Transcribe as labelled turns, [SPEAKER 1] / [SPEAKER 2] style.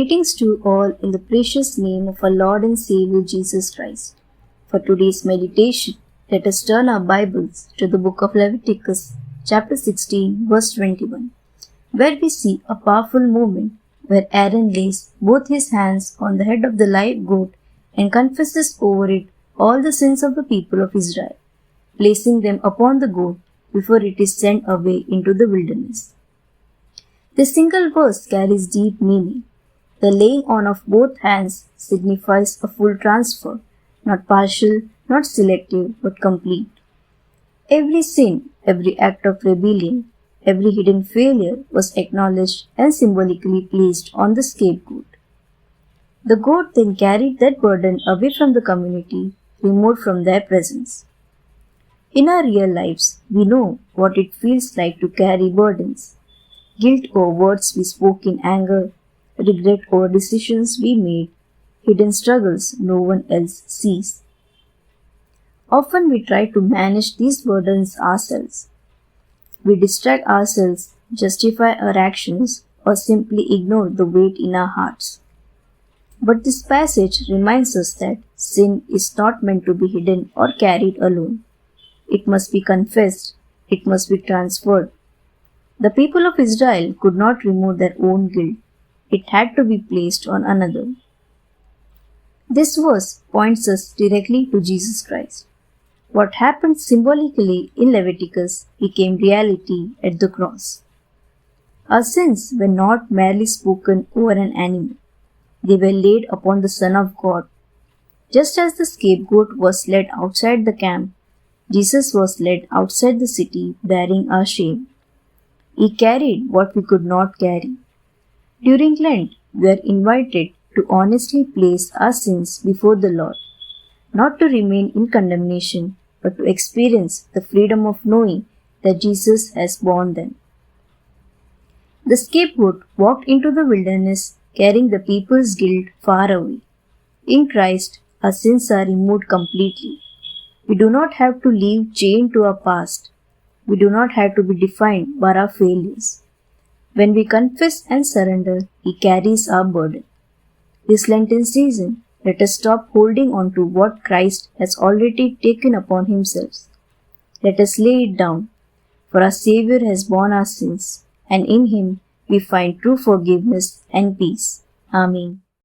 [SPEAKER 1] Greetings to all in the precious name of our Lord and Savior Jesus Christ. For today's meditation, let us turn our Bibles to the book of Leviticus, chapter 16, verse 21, where we see a powerful moment where Aaron lays both his hands on the head of the live goat and confesses over it all the sins of the people of Israel, placing them upon the goat before it is sent away into the wilderness. This single verse carries deep meaning. The laying on of both hands signifies a full transfer, not partial, not selective, but complete. Every sin, every act of rebellion, every hidden failure was acknowledged and symbolically placed on the scapegoat. The goat then carried that burden away from the community, removed from their presence. In our real lives, we know what it feels like to carry burdens. Guilt over words we spoke in anger, regret over decisions we made, hidden struggles no one else sees. Often we try to manage these burdens ourselves. We distract ourselves, justify our actions, or simply ignore the weight in our hearts. But this passage reminds us that sin is not meant to be hidden or carried alone. It must be confessed, it must be transferred. The people of Israel could not remove their own guilt. It had to be placed on another. This verse points us directly to Jesus Christ. What happened symbolically in Leviticus became reality at the cross. Our sins were not merely spoken over an animal. They were laid upon the Son of God. Just as the scapegoat was led outside the camp, Jesus was led outside the city bearing our shame. He carried what we could not carry. During Lent, we are invited to honestly place our sins before the Lord, not to remain in condemnation, but to experience the freedom of knowing that Jesus has borne them. The scapegoat walked into the wilderness carrying the people's guilt far away. In Christ, our sins are removed completely. We do not have to live chained to our past. We do not have to be defined by our failures. When we confess and surrender, He carries our burden. This Lenten season, let us stop holding on to what Christ has already taken upon Himself. Let us lay it down, for our Savior has borne our sins, and in Him we find true forgiveness and peace. Amen.